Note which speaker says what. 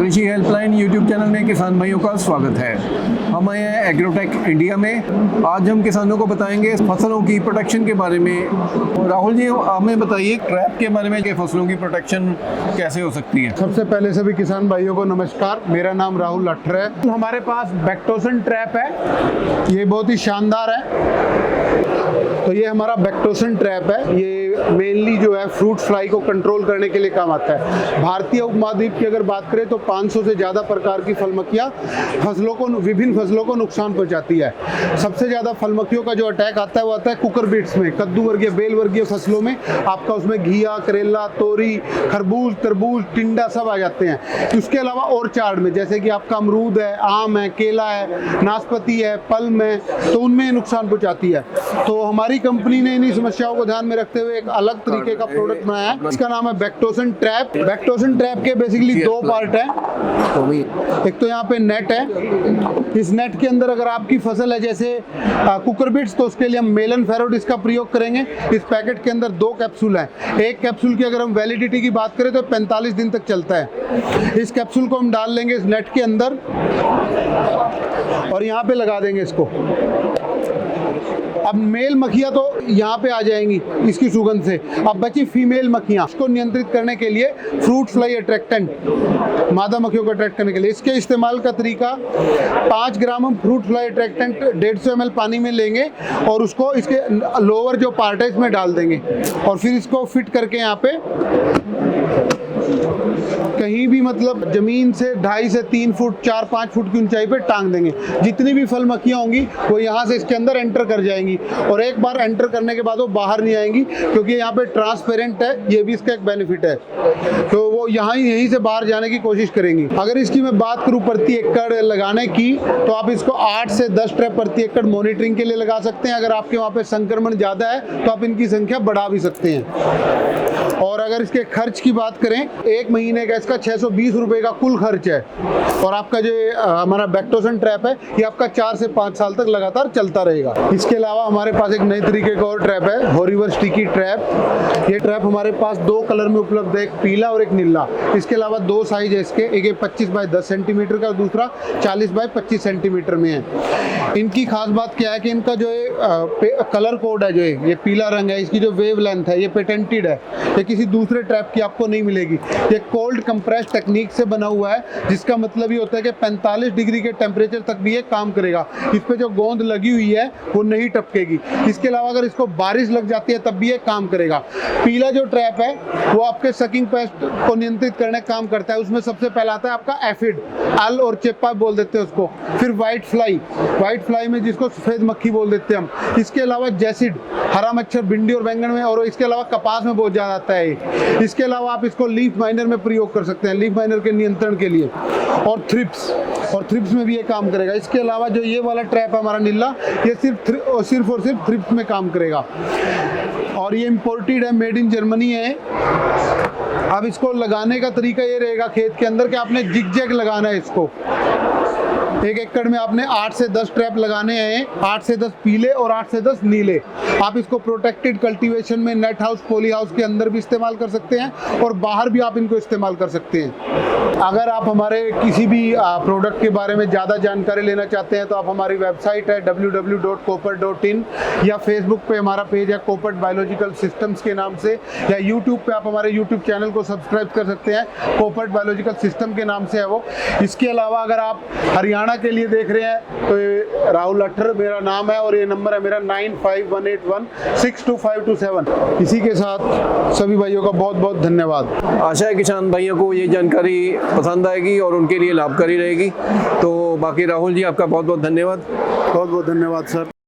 Speaker 1: कृषि helpline YouTube channel में किसान भाइयों का स्वागत है। हम आए हैं एग्रोटेक इंडिया में। आज हम किसानों को बताएंगे फसलों की प्रोटेक्शन के बारे में। राहुल जी, हमें बताइए ट्रैप के बारे में कि फसलों की प्रोटेक्शन कैसे हो सकती है।
Speaker 2: सबसे पहले सभी किसान भाइयों को नमस्कार। मेरा नाम राहुल लट्ठर है। हमारे पास बैक्टोसन ट्रैप है, ये बहुत ही शानदार है। तो ये हमारा बैक्टोसन ट्रैप है। ये मेनली जो है फ्रूट फ्लाई को कंट्रोल करने के लिए काम आता है। भारतीय उपमहाद्वीप की अगर बात करें तो 500 से ज़्यादा प्रकार की फलमक्खियाँ विभिन्न फसलों को नुकसान पहुंचाती है। सबसे ज़्यादा फलमक्खियों का जो अटैक आता है वो आता है कुकुरबिट्स में, कद्दू वर्गीय बेल वर्गीय फसलों में। आपका उसमें घिया, करेला, तोरी, खरबूज, तरबूज, टिंडा सब आ जाते हैं। उसके अलावा और चार्ड में जैसे कि आपका अमरूद है, आम है, केला है, नाशपाती है, पल्म है, तो उनमें नुकसान पहुंचाती है। तो हमारी कंपनी ने इन्हीं समस्याओं को ध्यान में रखते हुए एक अलग तरीके का प्रोडक्ट बनाया है। इसका नाम है बैक्टोसन ट्रैप। बैक्टोसन ट्रैप के बेसिकली दो पार्ट हैं। एक तो यहाँ पे नेट है। इस नेट के अंदर अगर आपकी फसल है जैसे कुकुरबिट्स, तो उसके लिए हम मेलन फेरोडिस का प्रयोग करेंगे। इस पैकेट के अंदर 2 कैप्सूल हैं। एक कैप्सूल की अगर हम वैलिडिटी की बात करें तो 45 दिन तक चलता है। इस कैप्सूल को हम डाल लेंगे इस नेट के अंदर और यहाँ पे लगा देंगे इसको। अब मेल मक्खियाँ तो यहाँ पे आ जाएंगी इसकी सुगंध से। अब बची फीमेल मक्खियाँ, इसको नियंत्रित करने के लिए फ्रूट फ्लाई अट्रैक्टेंट, मादा मक्खियों को अट्रैक्ट करने के लिए इसके इस्तेमाल का तरीका, 5 ग्राम हम फ्रूट फ्लाई अट्रैक्टेंट 150 ml पानी में लेंगे और उसको इसके लोअर जो पार्ट है इसमें डाल देंगे और फिर इसको फिट करके यहाँ पे कहीं भी मतलब जमीन से 2.5 से 3 फुट 4-5 फुट की ऊंचाई पे टांग देंगे। जितनी भी फल मक्खियाँ होंगी वो यहाँ से इसके अंदर एंटर कर जाएंगी और एक बार एंटर करने के बाद वो बाहर नहीं आएंगी, क्योंकि यहाँ पे ट्रांसपेरेंट है। ये भी इसका एक बेनिफिट है। तो वो यहीं से बाहर जाने की कोशिश करेंगी। अगर इसकी मैं बात करूँ प्रति एकड़ लगाने की, तो आप इसको 8 से 10 ट्रैप प्रति एकड़ मॉनिटरिंग के लिए लगा सकते हैं। अगर आपके वहाँ पे संक्रमण ज़्यादा है तो आप इनकी संख्या बढ़ा भी सकते हैं। और अगर इसके खर्च की बात करें, 1 महीने का इसका 620 रुपये का कुल खर्च है। और आपका जो हमारा बैक्टोसन ट्रैप है ये आपका 4 से 5 साल तक लगातार चलता रहेगा। इसके अलावा हमारे पास एक नई तरीके का और ट्रैप है, होरीवर स्टिकी ट्रैप। ये ट्रैप हमारे पास 2 कलर में उपलब्ध है, एक पीला और एक नीला। इसके अलावा 2 साइज है इसके, एक 25 बाय 10 सेंटीमीटर का और दूसरा 40 बाय 25 सेंटीमीटर में है। इनकी खास बात क्या है कि इनका जो कलर कोड है, जो ये पीला रंग है, इसकी जो वेव लेंथ है ये पेटेंटेड है। ये किसी दूसरे ट्रैप की आपको नहीं मिलेगी। ये कोल्ड कंप्रेस टेक्निक से बना हुआ है, जिसका मतलब ये होता है कि 45 डिग्री के टेम्परेचर तक भी ये काम करेगा। इस पे जो गोंद लगी हुई है वो नहीं टपकेगी। इसके अलावा अगर इसको बारिश लग जाती है तब भी ये काम करेगा। पीला जो ट्रैप है वो आपके सकिंग पेस्ट को नियंत्रित करने का काम करता है। उसमें सबसे पहला आता है आपका एफिड, अल और चेप्पा बोल देते हैं उसको। फिर व्हाइट फ्लाई में जिसको सफेद मक्खी बोल देते हैं हम। इसके अलावा जैसिड, हरा मच्छर भिंडी और बैंगन में, और इसके अलावा कपास में बहुत ज्यादा आता है। इसके अलावा आप इसको लीफ माइनर में प्रयोग कर सकते हैं, लीफ माइनर के नियंत्रण के लिए। और थ्रिप्स में भी ये काम करेगा। इसके अलावा जो ये वाला ट्रैप है हमारा नीला, ये सिर्फ और सिर्फ थ्रिप्स में काम करेगा। और ये इम्पोर्टेड है, मेड इन जर्मनी है। अब इसको लगाने का तरीका ये रहेगा खेत के अंदर कि आपने जिग-जैग लगाना है इसको। 1 एकड़ में आपने 8 से 10 ट्रैप लगाने हैं, 8 से 10 पीले और 8 से 10 नीले। आप इसको प्रोटेक्टेड कल्टीवेशन में नेट हाउस, पॉली हाउस के अंदर भी इस्तेमाल कर सकते हैं और बाहर भी आप इनको इस्तेमाल कर सकते हैं। अगर आप हमारे किसी भी प्रोडक्ट के बारे में ज़्यादा जानकारी लेना चाहते हैं तो आप हमारी वेबसाइट है www.koppert.in, या फेसबुक पे हमारा पेज है कोपर्ट बायोलॉजिकल सिस्टम्स के नाम से, या यूट्यूब पे आप हमारे यूट्यूब चैनल को सब्सक्राइब कर सकते हैं, कोपर्ट बायोलॉजिकल सिस्टम के नाम से है वो। इसके अलावा अगर आप हरियाणा के लिए देख रहे हैं तो ये राहुल लट्ठर मेरा नाम है और ये नंबर है मेरा 9518162527। इसी के साथ सभी भाइयों का बहुत बहुत धन्यवाद।
Speaker 1: आशा है किसान भाइयों को ये जानकारी पसंद आएगी और उनके लिए लाभकारी रहेगी। तो बाकी राहुल जी, आपका बहुत बहुत धन्यवाद।
Speaker 2: बहुत बहुत धन्यवाद सर।